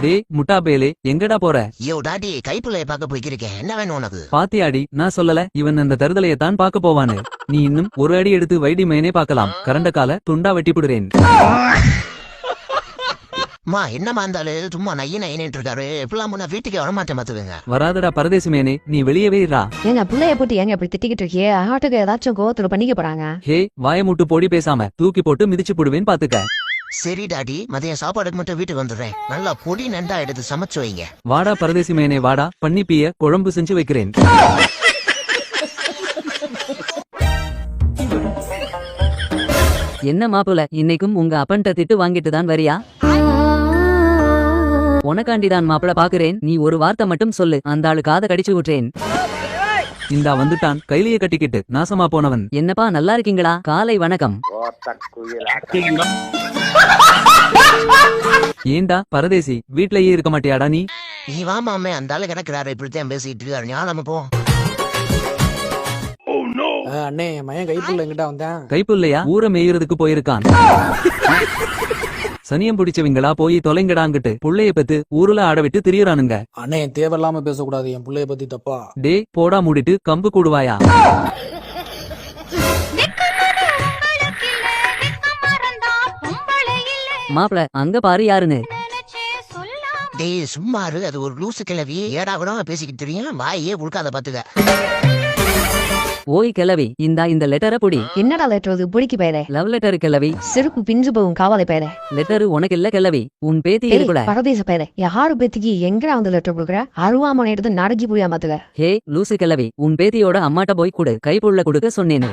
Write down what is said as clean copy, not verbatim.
டேய் முட்டா பேலே எங்கடா போற? யோ டாடி கைப்புள்ளைய பார்க்க போய்க்கிருக்கேன். என்ன வேணும் உனக்கு? பாத்தியாடி நான் சொல்லல இவன் அந்த தருதலையத்தான் பாக்க போவானு. நீ இன்னும் ஒரு அடி எடுத்து வைடி மேனே பாக்கலாம். கரண்ட கால துண்டா வெட்டி புடுறேன். மா என்னமா இருந்தாலும் சும்மா நைய நையன்ட்டு இருக்காரு. எப்பெல்லாம் முன்ன வீட்டுக்கு வரமாட்டேன் மாத்துவீங்க. வராதடா பரதேசி மேனே நீ வெளியவே இருடா. எங்க பிள்ளைய போட்டு ஏங்க இப்படி திட்டிக்கிட்டு இருக்கியே? ஆட்டுக்கு ஏதாச்சும் கோத்துல பண்ணிக்க போறாங்க. ஹே வாய மூட்டு போடி பேசாம தூக்கி போட்டு மிதிச்சு புடுவேன் பாத்துக்க. சரி டாடி மதியம் சாப்பாடுக்கு மட்டும் வீட்டுக்கு வந்துடுறேன். நல்லா பொடி நண்டா எடுத்து சமைச்சு வைங்க. வாடா பரதேசி மேனே வாடா பண்ணி பிய குழம்பு செஞ்சு வைக்கிறேன். என்ன மாப்புல இன்னைக்கும் உங்க அப்பன்ட்ட திட்டு வாங்கிட்டு தான் வரியா? உனக்காண்டிதான் மாப்பிள பாக்குறேன். நீ ஒரு வார்த்தை மட்டும் சொல்லு, அந்த ஆளு காதை கடிச்சு விட்டுறேன். இந்தா வந்துட்டான் கைலிய கட்டிக்கிட்டு நாசமா போனவன். என்னப்பா நல்லா இருக்கீங்களா? காலை வணக்கம். ஏண்டா பரதேசி வீட்லயே இருக்க மாட்டியாடா நீ? நீ வாமாமே அந்த ஆளு கிடக்குறாரு இப்படித்தான் பேசிட்டு இருக்காரு. ஞாபகம் போ. அண்ணே மயன் கைப்புள்ள எங்கிட்ட வந்தேன். கைப்புள்ளையா ஊர மேயுறதுக்கு போயிருக்கான். சனியம் பிடிச்சவங்களா போய் தொலைங்கடாங்கிட்டு புள்ளைய பத்து ஊருல ஆட விட்டு திரியறானுங்க. அண்ணே தேவையில்லாம பேசக்கூடாது என் பிள்ளைய பத்தி தப்பா. டே போடா மூடிட்டு கம்பு கூடுவாயா. மாப்பிள அங்க பாரு யாருன்னு. டேய் சும்மாரு அது ஒரு லூசு கிளவி. ஏடா கூட பேசிக்கிட்டு தெரியும். வாயே உழுக்காத பாத்துக்க. ஓய் கிளவி இந்தா இந்த லெட்டரை புடி. என்னடா லெட்டர் அது? பிடிக்கு பேரே. லவ் லெட்டர் கிளவி. செருப்பு பிஞ்சு போகும் காவலை பேரே. லெட்டரு உனக்கு இல்ல கிளவி, உன் பேத்தி இருக்குல. பரதேச பேரே யாரு பேத்திக்கு எங்கடா வந்து லெட்டர் கொடுக்குற? அருவாமனை எடுத்து நரஞ்சி புரியா மாத்துக்க. ஹே லூசு கிளவி உன் பேத்தியோட அம்மாட்ட போய் கொடு. கைப்புள்ள கொடுக்க சொன்னேன்னு.